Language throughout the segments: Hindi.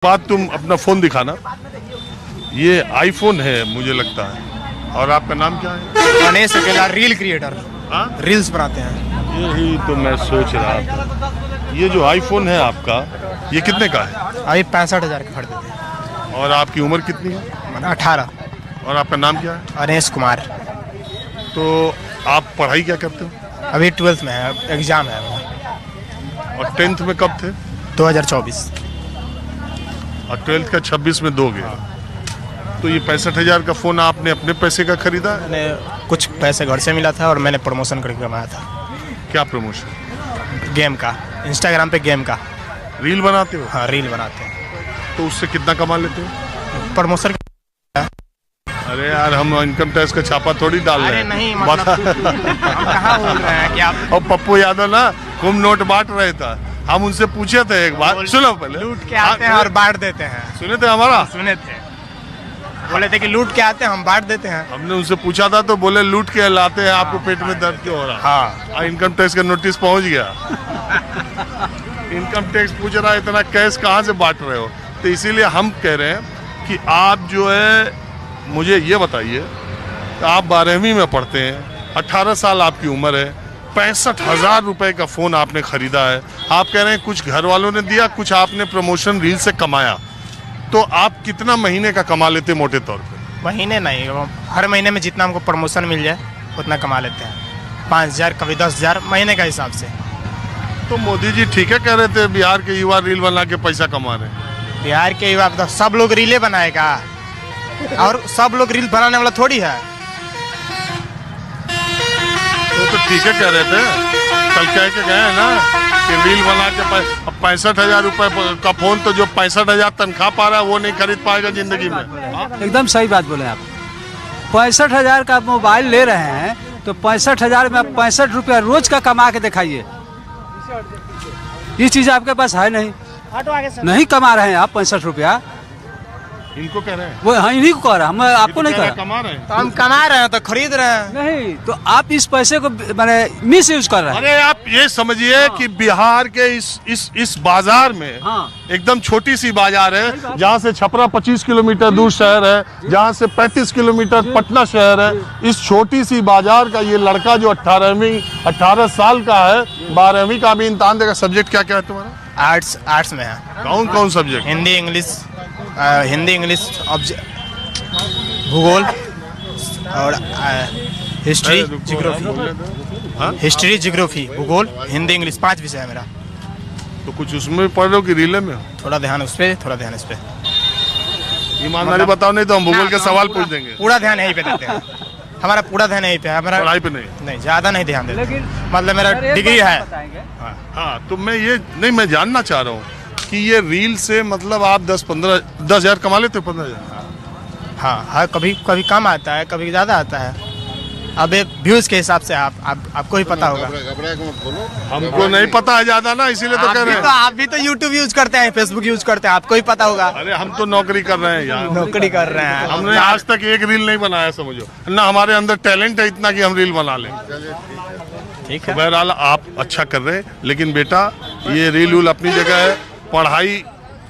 बात तुम अपना फोन दिखाना। ये आईफोन है मुझे लगता है। और आपका नाम क्या है? गणेश अकेला, रील क्रिएटर। हाँ, रील्स बनाते हैं। यही तो मैं सोच रहा था। ये जो आईफोन है आपका, ये कितने का है? अभी 65,000 के खरीदे थे। और आपकी उम्र कितनी है? 18। और आपका नाम क्या है? गणेश कुमार। तो आप पढ़ाई क्या करते हो? अभी 12th में है, एग्जाम है। और 10th में कब थे? 2024। और 12th का 26 में दोगे। तो ये 65,000 का फोन आपने अपने पैसे का खरीदा है? मैंने कुछ पैसे घर से मिला था और मैंने प्रमोशन करके कमाया था। क्या प्रमोशन? गेम का, इंस्टाग्राम पे गेम का। रील बनाते हो? हाँ, रील बनाते हैं। तो उससे कितना कमा लेते हो? प्रमोशन। अरे यार, हम इनकम टैक्स का छापा थोड़ी डाल रहे अरे हैं। नहीं, मतलब हम कहाँ बोल रहे हैं कि आप और पप्पू यादव ना खूब नोट बांट रहे था। हम उनसे पूछे थे एक बार, सुनो पहले। लूट के आते हैं और बांट देते हैं। सुने थे हमारा? सुने थे, बोले थे कि लूट के आते हैं, हम बांट देते हैं। हमने उनसे पूछा था तो बोले लूट के लाते हैं, आपको पेट में दर्द क्यों हो रहा? हाँ, इनकम टैक्स का नोटिस पहुंच गया। इनकम टैक्स पूछ रहा है इतना कैश कहाँ से बांट रहे हो? तो इसीलिए हम कह रहे हैं कि आप जो है, मुझे ये बताइए, आप 12वीं में पढ़ते हैं, 18 साल आपकी उम्र है, 65,000 रुपए का फोन आपने खरीदा है। आप कह रहे हैं कुछ घर वालों ने दिया, कुछ आपने प्रमोशन रील से कमाया। तो आप कितना महीने का कमा लेते मोटे तौर पे? महीने नहीं, हर महीने में जितना हमको प्रमोशन मिल जाए उतना कमा लेते हैं। 5,000, कभी 10,000, महीने का हिसाब से। तो मोदी जी ठीक है कह रहे थे बिहार के युवा रील बना के पैसा कमा रहे हैं। बिहार के युवा तो सब लोग रीले बनाएगा, और सब लोग रील बनाने वाला थोड़ी है। तो ठीक है कह रहे थे, कल कह के गए हैं ना कि रील बना के 65,000 रुपए का फोन, तो जो 65,000 तनख्वाह पा रहा है वो नहीं खरीद पाएगा जिंदगी में। एकदम सही बात बोले आप। 65,000 का मोबाइल ले रहे हैं तो 65,000 में आप 65 रुपया रोज का कमा के दिखाइए। ये चीज आपके पास है नहीं, नहीं कमा रहे हैं आप 65 रुपया। इनको कह रहे हैं, वो हाँ, इन्हीं को कह रहा, हम आपको नहीं कह रहा। कमा रहे हैं। तो हम कमा रहे हैं तो खरीद रहे हैं। नहीं, तो आप इस पैसे को मैंने मिस यूज कर रहे हैं। अरे आप ये समझिए कि बिहार के इस बाजार में, हाँ। एकदम छोटी सी बाजार है, जहाँ से छपरा 25 किलोमीटर दूर शहर है, जहाँ से 35 किलोमीटर पटना शहर है। इस छोटी सी बाजार का ये लड़का जो 18 साल का है, 12वीं का भी इम्तिहान देगा। सब्जेक्ट क्या क्या है तुम्हारा? आर्ट्स में है। कौन कौन सब्जेक्ट? हिंदी, इंग्लिश, भूगोल और हिस्ट्री, जियोग्राफी। हिस्ट्री, जियोग्राफी, भूगोल, हिंदी, इंग्लिश, 5 विषय है मेरा। तो कुछ उसमें पढ़ रहे हो कि रीले में हो? थोड़ा ध्यान उस पे, थोड़ा ध्यान इस पे। ईमानदारी बताओ, नहीं तो हम भूगोल के सवाल पूछ देंगे। पूरा ध्यान यहीं पे देते हैं। हमारा पूरा ध्यान यहीं पे है। हमारा पढ़ाई पे नहीं। नहीं, ज्यादा नहीं ध्यान देते। मतलब मेरा डिग्री है। हाँ, तो मैं जानना चाह रहा हूँ कि ये रील से मतलब आप 10,000 कमा लेते हो? 15,000? हाँ, कभी कभी कम आता है, कभी ज्यादा आता है। अब एक व्यूज के हिसाब से आपको ही पता होगा। हमको नहीं पता है ज्यादा ना, इसीलिए तो कह रहे हैं। आप भी तो यूट्यूब यूज करते हैं, फेसबुक यूज करते हैं, आपको ही पता होगा। अरे हम तो नौकरी कर रहे हैं यार। नौकरी कर रहे हैं। हमने आज तक एक रील नहीं बनाया, समझो ना। हमारे अंदर टैलेंट है इतना कि हम रील बना लें। ठीक है। बहरहाल आप अच्छा कर रहे हैं, लेकिन बेटा ये रील उल अपनी जगह है, पढ़ाई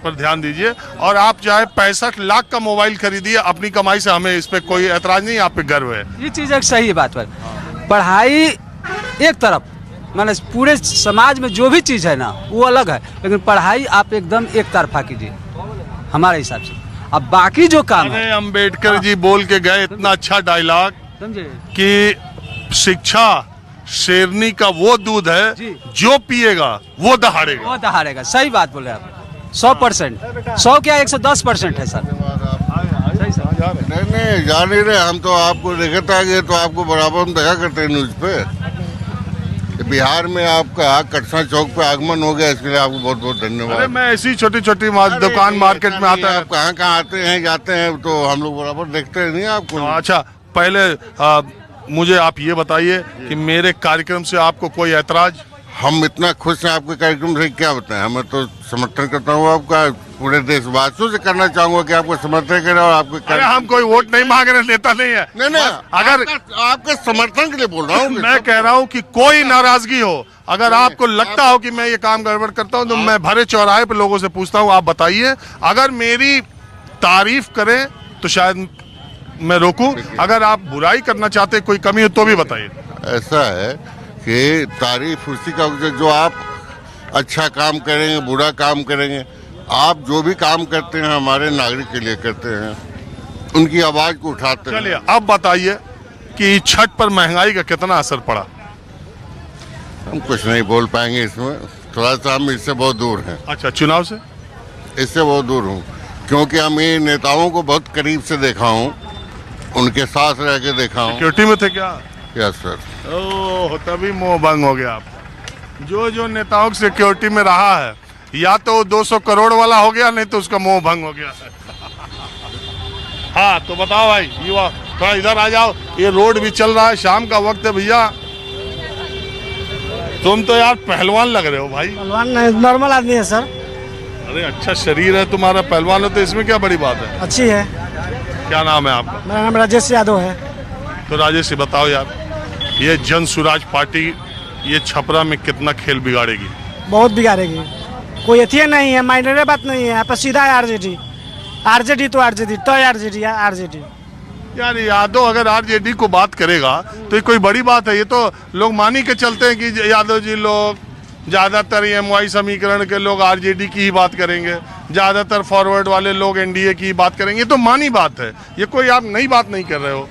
पर ध्यान दीजिए। और आप चाहे 65 लाख का मोबाइल खरीदिए अपनी कमाई से, हमें इस पे कोई एतराज नहीं, आप पे गर्व है। ये चीज एक सही बात है। पढ़ाई एक तरफ, माने पूरे समाज में जो भी चीज है ना वो अलग है, लेकिन पढ़ाई आप एकदम एक तरफा कीजिए हमारे हिसाब से। अब बाकी जो काम है, अम्बेडकर जी बोल के गए इतना अच्छा डायलॉग समझे कि शिक्षा शेरनी का वो दूध है जो पिएगा वो दहाड़ेगा। वो दहाड़ेगा। सही बात बोले आप। 100%, 100 क्या 110% है सर। नहीं जा नहीं रहे हम तो। आपको देखते आगे तो आपको बराबर हम देखा करते हैं न्यूज पे। बिहार में आपका कटसा चौक पे आगमन हो गया, इसके लिए आपको बहुत बहुत धन्यवाद। अरे मैं ऐसी छोटी छोटी दुकान मार्केट में आता है। आप कहाँ आते हैं जाते हैं तो हम लोग बराबर देखते हैं नहीं आपको। अच्छा, पहले मुझे आप ये बताइए कि मेरे कार्यक्रम से आपको कोई ऐतराज? हम इतना खुश हैं आपके कार्यक्रम से, क्या बताएं। हमें तो समर्थन करता हूँ आपका, पूरे देशवासियों से करना चाहूंगा कि आपको समर्थन करें। और आपके अरे हम कोई वोट नहीं मांग रहे, नेता नहीं है। नहीं, अगर आपके समर्थन के लिए बोल रहा हूँ। मैं कह रहा हूँ कि कोई नाराजगी हो, अगर आपको लगता हो कि मैं ये काम गड़बड़ करता हूँ तो मैं भरे चौराहे पे लोगों से पूछता हूँ, आप बताइए। अगर मेरी तारीफ करें तो शायद मैं रोकूं, अगर आप बुराई करना चाहते हैं, कोई कमी हो तो भी बताइए। ऐसा है कि तारीफ उसी का जो आप अच्छा काम करेंगे, बुरा काम करेंगे, आप जो भी काम करते हैं हमारे नागरिक के लिए करते हैं, उनकी आवाज को उठाते हैं। चलिए अब बताइए कि छठ पर महंगाई का कितना असर पड़ा। हम कुछ नहीं बोल पाएंगे इसमें, थोड़ा सा हम इससे बहुत दूर हैं। अच्छा, चुनाव से इससे बहुत दूर हूँ, क्योंकि हम ये नेताओं को बहुत करीब से देखा हूँ, उनके साथ रह के देखा हूँ। सिक्योरिटी में थे क्या? Yes sir. ओह, तभी मोह भंग हो गया आप। जो नेताओं की सिक्योरिटी में रहा है, या तो 200 करोड़ वाला हो गया, नहीं तो उसका मोह भंग हो गया है। हाँ तो बताओ भाई, युवा थोड़ा इधर आ जाओ, ये रोड भी चल रहा है, शाम का वक्त है भैया। तुम तो यार पहलवान लग रहे हो भाई। पहलवान नहीं, नॉर्मल आदमी है सर। अरे अच्छा शरीर है तुम्हारा, पहलवान हो तो इसमें क्या बड़ी बात है। अच्छी है। क्या नाम है आपका? मेरा नाम राजेश यादव है। तो राजेश जी बताओ यार, ये जन सुराज पार्टी ये छपरा में कितना खेल बिगाड़ेगी? बहुत बिगाड़ेगी, कोई अथी नहीं है, माइनर बात नहीं है। यहाँ पर सीधा है आरजेडी, आरजेडी तो आरजेडी, तो आरजेडी आरजेडी। यार यादव अगर आरजेडी को बात करेगा तो ये कोई बड़ी बात है? ये तो लोग मानी के चलते हैं कि यादव जी लोग ज्यादातर एमवाई समीकरण के लोग आरजेडी की ही बात करेंगे, ज्यादातर फॉरवर्ड वाले लोग एनडीए की बात करेंगे। तो मानी बात है, ये कोई आप नई बात नहीं कर रहे हो।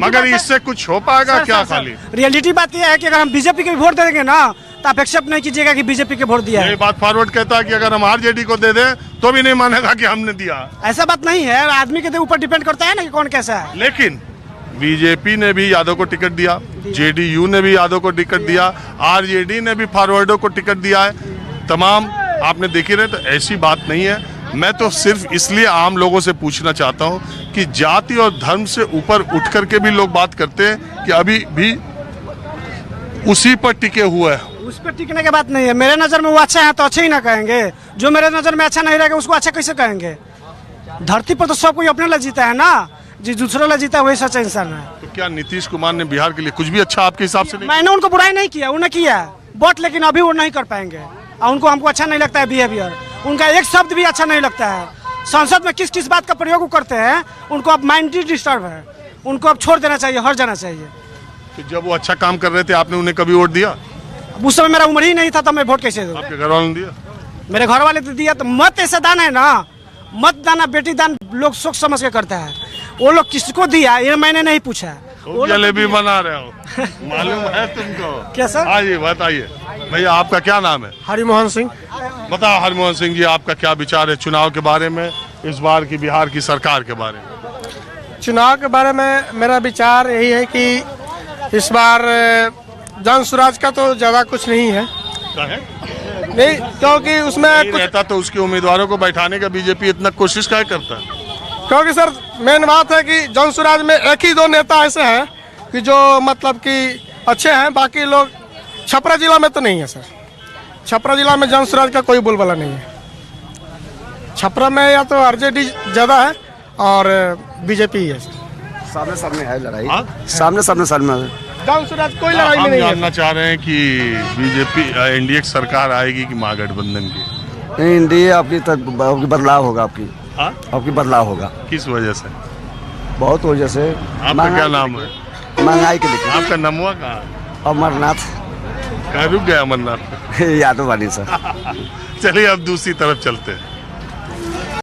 मगर इससे कुछ हो पाएगा क्या? खाली रियलिटी बात यह है कि अगर हम बीजेपी के वोट दे देंगे ना तो आप एक्सेप्ट नहीं कीजिएगा कि बीजेपी के वोट दिया है। ये बात फॉरवर्ड कहता है कि अगर हम आरजेडी को दे दें तो भी नहीं मानेगा कि हमने दिया। ऐसा बात नहीं है, आदमी के ऊपर डिपेंड करता है ना कि कौन कैसा है। लेकिन बीजेपी ने भी यादव को टिकट दिया, जेडीयू ने भी यादव को टिकट दिया, आरजेडी ने भी फॉरवर्डों को टिकट दिया है। तमाम आपने देखी रहे, तो ऐसी बात नहीं है। मैं तो सिर्फ इसलिए आम लोगों से पूछना चाहता हूं कि जाति और धर्म से ऊपर उठ करके भी लोग बात करते हैं कि अभी भी उसी पर टिके हुए हैं। उस पर टिकने की बात नहीं है। मेरे नजर में वो अच्छा है तो अच्छे ही ना कहेंगे, जो मेरे नजर में अच्छा नहीं रहेगा उसको अच्छा कैसे कहेंगे? धरती पर तो सब कोई अपने लिए जीता है ना, जी दूसरे लिए जीता है वही सच्चा इंसान है। तो क्या नीतीश कुमार ने बिहार के लिए कुछ भी अच्छा आपके हिसाब से नहीं? मैंने उनको बुराई नहीं किया, उन्हें किया वोट, लेकिन अभी वो नहीं कर पाएंगे और उनको हमको अच्छा नहीं लगता है बिहेवियर, उनका एक शब्द भी अच्छा नहीं लगता है। संसद में किस किस बात का प्रयोग करते हैं, उनको अब माइंड डिस्टर्ब है, उनको अब छोड़ देना चाहिए, हट जाना चाहिए। तो जब वो अच्छा काम कर रहे थे आपने उन्हें कभी वोट दिया? उस समय मेरा उम्र ही नहीं था तो मैं वोट कैसे दूं? आपके घर वालों ने दिया? मेरे घर वाले तो दिया। तो मत ऐसा दान है ना, मत दाना बेटी दान लोग सोच समझ के करता है। वो लोग किसको दिया ये मैंने नहीं पूछा। वो जलेबी बना रहे हो मालूम है तुमको? क्या सर? आइए बताइए भैया, आपका क्या नाम है? हरिमोहन सिंह। बताओ हरिमोहन सिंह जी, आपका क्या विचार है चुनाव के बारे में, इस बार की बिहार की सरकार के बारे में? चुनाव के बारे में मेरा विचार यही है कि इस बार जन सुराज का तो ज्यादा कुछ नहीं है। नहीं, क्योंकि उसमें कुछ रहता तो उसके उम्मीदवारों को बैठाने का बीजेपी इतना कोशिश क्या करता है? क्योंकि सर मेन बात है कि जन सुराज में एक ही दो नेता ऐसे हैं कि जो मतलब कि अच्छे हैं, बाकी लोग छपरा जिला में तो नहीं है सर। छपरा जिला में जन सुराज का कोई बोलबाला नहीं है। छपरा में या तो आरजेडी ज्यादा है और बीजेपी ही है। सामने सामने है लड़ाई, हाँ? सामने सामने जन सुराज कोई लड़ाई में हम नहीं है। जानना चाह रहे हैं कि बीजेपी एनडीए की सरकार आएगी कि महागठबंधन की? नहीं, इंडिया आपकी बदलाव होगा, हाँ? आपकी बदलाव होगा। किस वजह से? बहुत वजह से। आपका क्या नाम है? महंगाई के लिए। आपका नमुआ कहाँ है? अमरनाथ। कहाँ रुक गया अमरनाथ? यादव वाली सर। चलिए अब दूसरी तरफ चलते हैं।